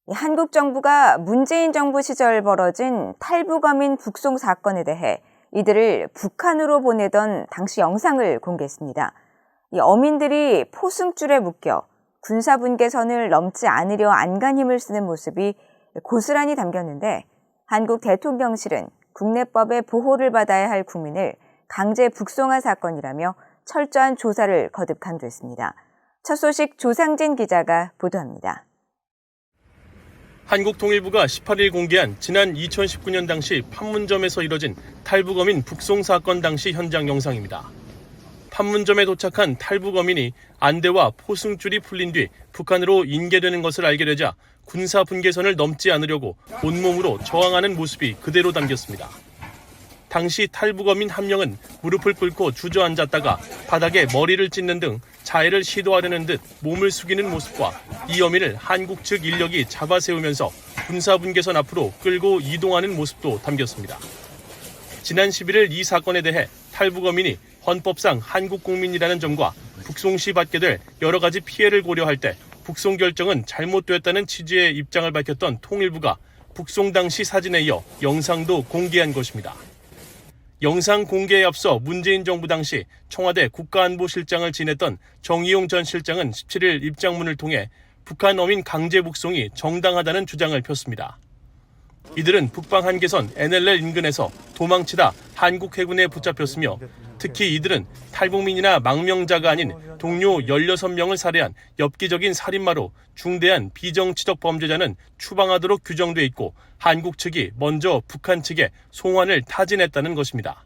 한국 정부가 문재인 정부 시절 벌어진 탈북어민 북송 사건에 대해 이들을 북한으로 보내던 당시 영상을 공개했습니다. 이 어민들이 포승줄에 묶여 군사분계선을 넘지 않으려 안간힘을 쓰는 모습이 고스란히 담겼는데 한국 대통령실은 국내법의 보호를 받아야 할 국민을 강제 북송한 사건이라며 철저한 조사를 거듭 강조했습니다. 첫 소식 조상진 기자가 보도합니다. 한국통일부가 18일 공개한 지난 2019년 당시 판문점에서 이뤄진 탈북어민 북송 사건 당시 현장 영상입니다. 판문점에 도착한 탈북어민이 안대와 포승줄이 풀린 뒤 북한으로 인계되는 것을 알게 되자 군사 분계선을 넘지 않으려고 온몸으로 저항하는 모습이 그대로 담겼습니다. 당시 탈북어민 한 명은 무릎을 꿇고 주저앉았다가 바닥에 머리를 찢는 등 자해를 시도하려는 듯 몸을 숙이는 모습과 이 어민을 한국 측 인력이 잡아세우면서 군사 분계선 앞으로 끌고 이동하는 모습도 담겼습니다. 지난 11일 이 사건에 대해 탈북어민이 헌법상 한국 국민이라는 점과 북송 시 받게 될 여러 가지 피해를 고려할 때 북송 결정은 잘못됐다는 취지의 입장을 밝혔던 통일부가 북송 당시 사진에 이어 영상도 공개한 것입니다. 영상 공개에 앞서 문재인 정부 당시 청와대 국가안보실장을 지냈던 정의용 전 실장은 17일 입장문을 통해 북한 어민 강제 북송이 정당하다는 주장을 폈습니다. 이들은 북방 한계선 NLL 인근에서 도망치다 한국 해군에 붙잡혔으며 특히 이들은 탈북민이나 망명자가 아닌 동료 16명을 살해한 엽기적인 살인마로 중대한 비정치적 범죄자는 추방하도록 규정돼 있고 한국 측이 먼저 북한 측에 송환을 타진했다는 것입니다.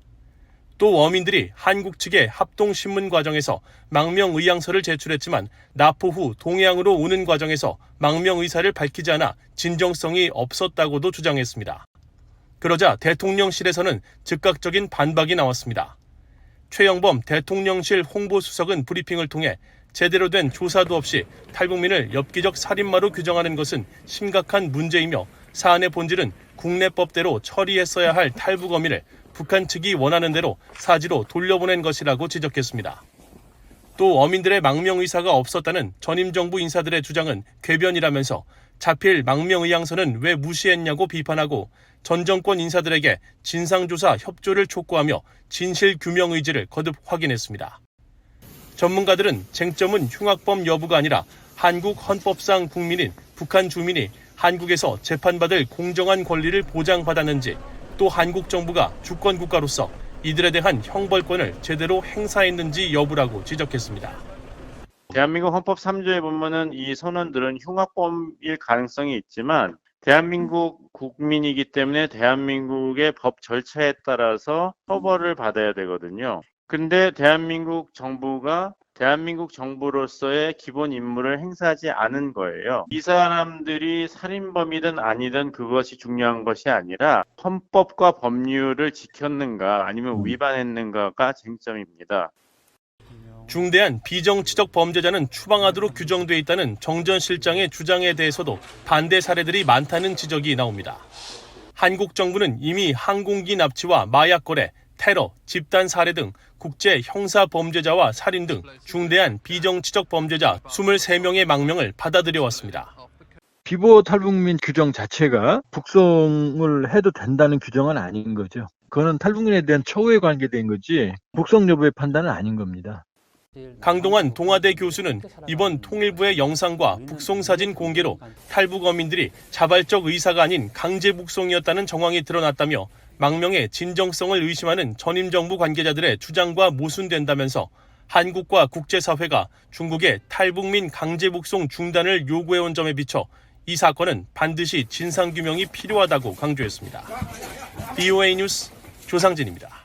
또 어민들이 한국 측의 합동신문 과정에서 망명의향서를 제출했지만 납포 후 동해안으로 오는 과정에서 망명의사를 밝히지 않아 진정성이 없었다고도 주장했습니다. 그러자 대통령실에서는 즉각적인 반박이 나왔습니다. 최영범 대통령실 홍보수석은 브리핑을 통해 제대로 된 조사도 없이 탈북민을 엽기적 살인마로 규정하는 것은 심각한 문제이며 사안의 본질은 국내법대로 처리했어야 할 탈북어민을 북한 측이 원하는 대로 사지로 돌려보낸 것이라고 지적했습니다. 또 어민들의 망명 의사가 없었다는 전임 정부 인사들의 주장은 궤변이라면서 자필 망명의향서는 왜 무시했냐고 비판하고 전 정권 인사들에게 진상조사 협조를 촉구하며 진실규명 의지를 거듭 확인했습니다. 전문가들은 쟁점은 흉악범 여부가 아니라 한국 헌법상 국민인 북한 주민이 한국에서 재판받을 공정한 권리를 보장받았는지 또 한국 정부가 주권국가로서 이들에 대한 형벌권을 제대로 행사했는지 여부라고 지적했습니다. 대한민국 헌법 3조에 보면은 이 선원들은 흉악범일 가능성이 있지만 대한민국 국민이기 때문에 대한민국의 법 절차에 따라서 처벌을 받아야 되거든요. 근데 대한민국 정부가 대한민국 정부로서의 기본 임무를 행사하지 않은 거예요. 이 사람들이 살인범이든 아니든 그것이 중요한 것이 아니라 헌법과 법률을 지켰는가 아니면 위반했는가가 쟁점입니다. 중대한 비정치적 범죄자는 추방하도록 규정돼 있다는 정 전 실장의 주장에 대해서도 반대 사례들이 많다는 지적이 나옵니다. 한국 정부는 이미 항공기 납치와 마약 거래, 테러, 집단 살해 등 국제 형사 범죄자와 살인 등 중대한 비정치적 범죄자 23명의 망명을 받아들여 왔습니다. 비보 탈북민 규정 자체가 북송을 해도 된다는 규정은 아닌 거죠. 그거는 탈북민에 대한 처우에 관계된 거지 북송 여부의 판단은 아닌 겁니다. 강동원 동아대 교수는 이번 통일부의 영상과 북송 사진 공개로 탈북 어민들이 자발적 의사가 아닌 강제 북송이었다는 정황이 드러났다며 망명의 진정성을 의심하는 전임 정부 관계자들의 주장과 모순된다면서 한국과 국제사회가 중국의 탈북민 강제 북송 중단을 요구해온 점에 비춰 이 사건은 반드시 진상규명이 필요하다고 강조했습니다. BOA 뉴스 조상진입니다.